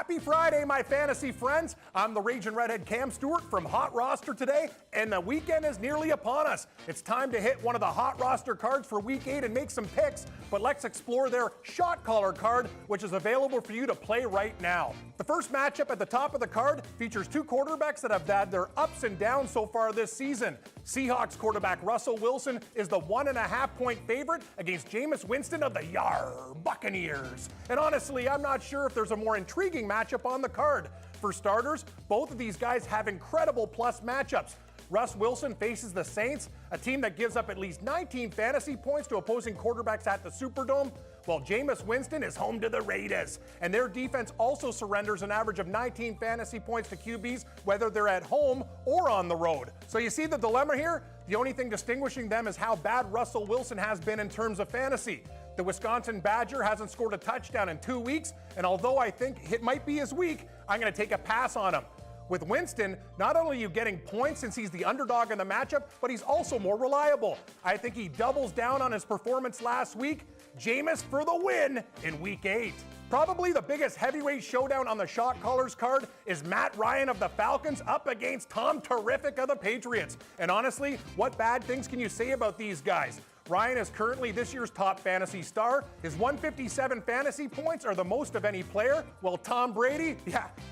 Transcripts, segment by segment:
Happy Friday, my fantasy friends. I'm the Raging Redhead Cam Stewart from HotRoster today, and the weekend is nearly upon us. It's time to hit one of the HotRoster cards for Week 8 and make some picks, but let's explore their shot caller card, which is available for you to play right now. The first matchup at the top of the card features two quarterbacks that have had their ups and downs so far this season. Seahawks quarterback Russell Wilson is the 1.5-point favorite against Jameis Winston of the Buccaneers. And honestly, I'm not sure if there's a more intriguing matchup on the card. For starters, both of these guys have incredible plus matchups. Russ Wilson faces the Saints, a team that gives up at least 19 fantasy points to opposing quarterbacks at the Superdome, while Jameis Winston is home to the Raiders. And their defense also surrenders an average of 19 fantasy points to QBs, whether they're at home or on the road. So you see the dilemma here? The only thing distinguishing them is how bad Russell Wilson has been in terms of fantasy. The Wisconsin Badger hasn't scored a touchdown in 2 weeks, and although I think it might be his week, I'm going to take a pass on him. With Winston, not only are you getting points since he's the underdog in the matchup, but he's also more reliable. I think he doubles down on his performance last week. Jameis for the win in Week 8. Probably the biggest heavyweight showdown on the shot callers card is Matt Ryan of the Falcons up against Tom Terrific of the Patriots. And honestly, what bad things can you say about these guys? Ryan is currently this year's top fantasy star. His 157 fantasy points are the most of any player, while Tom Brady,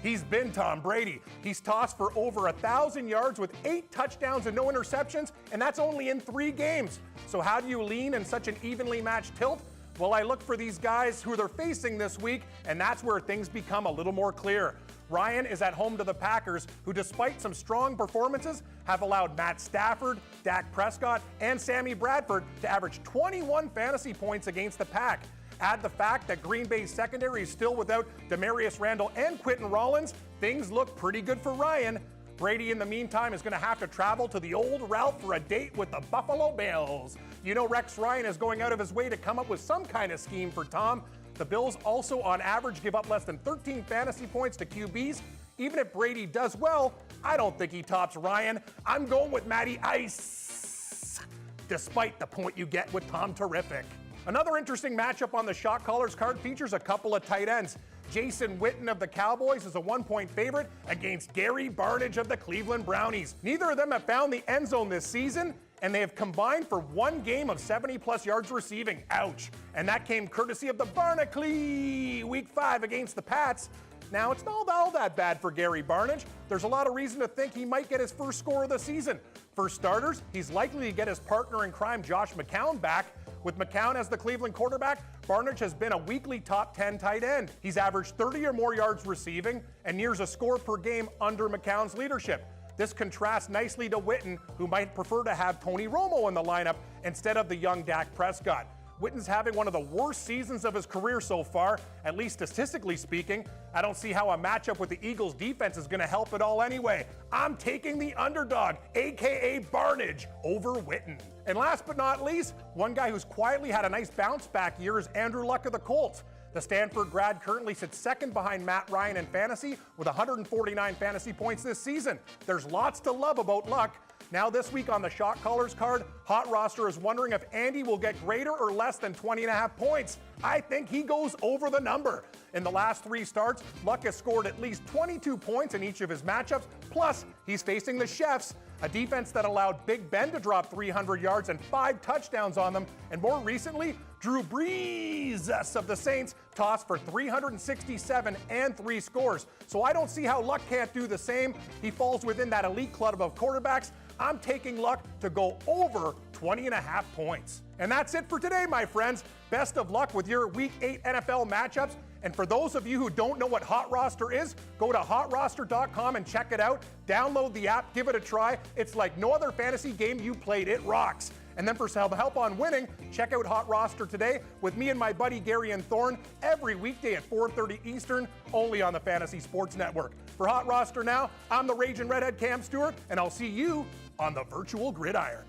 he's been Tom Brady. He's tossed for over 1,000 yards with 8 touchdowns and no interceptions, and that's only in 3 games. So how do you lean in such an evenly matched tilt? Well, I look for these guys who they're facing this week, and that's where things become a little more clear. Ryan is at home to the Packers, who despite some strong performances, have allowed Matt Stafford, Dak Prescott, and Sammy Bradford to average 21 fantasy points against the Pack. Add the fact that Green Bay's secondary is still without Demarius Randall and Quentin Rollins, things look pretty good for Ryan. Brady, in the meantime, is going to have to travel to the old Ralph for a date with the Buffalo Bills. You know Rex Ryan is going out of his way to come up with some kind of scheme for Tom. The Bills also, on average, give up less than 13 fantasy points to QBs. Even if Brady does well, I don't think he tops Ryan. I'm going with Matty Ice, despite the point you get with Tom Terrific. Another interesting matchup on the shot callers card features a couple of tight ends. Jason Witten of the Cowboys is a 1-point favorite against Gary Barnidge of the Cleveland Brownies. Neither of them have found the end zone this season, and they have combined for 1 game of 70-plus yards receiving. Ouch. And that came courtesy of the Barnacle Week 5 against the Pats. Now, it's not all that bad for Gary Barnidge. There's a lot of reason to think he might get his first score of the season. For starters, he's likely to get his partner in crime, Josh McCown, back. With McCown as the Cleveland quarterback, Barnidge has been a weekly top 10 tight end. He's averaged 30 or more yards receiving and nears a score per game under McCown's leadership. This contrasts nicely to Witten, who might prefer to have Tony Romo in the lineup instead of the young Dak Prescott. Witten's having one of the worst seasons of his career so far, at least statistically speaking. I don't see how a matchup with the Eagles' defense is going to help at all anyway. I'm taking the underdog, aka Barnidge, over Witten. And last but not least, one guy who's quietly had a nice bounce back year is Andrew Luck of the Colts. The Stanford grad currently sits second behind Matt Ryan in fantasy with 149 fantasy points this season. There's lots to love about Luck. Now this week on the shot callers card, HotRoster is wondering if Andy will get greater or less than 20.5 points. I think he goes over the number. In the last 3 starts, Luck has scored at least 22 points in each of his matchups, plus he's facing the Chefs, a defense that allowed Big Ben to drop 300 yards and 5 touchdowns on them, and more recently, Drew Brees of the Saints tossed for 367 and 3 scores. So I don't see how Luck can't do the same. He falls within that elite club of quarterbacks. I'm taking Luck to go over 20.5 points. And that's it for today, my friends. Best of luck with your Week 8 NFL matchups. And for those of you who don't know what HotRoster is, go to HotRoster.com and check it out. Download the app, give it a try. It's like no other fantasy game you played. It rocks. And then for some help on winning, check out HotRoster today with me and my buddy Gary and Thorne every weekday at 4:30 Eastern, only on the Fantasy Sports Network. For HotRoster now, I'm the Raging Redhead Cam Stewart, and I'll see you on the virtual gridiron.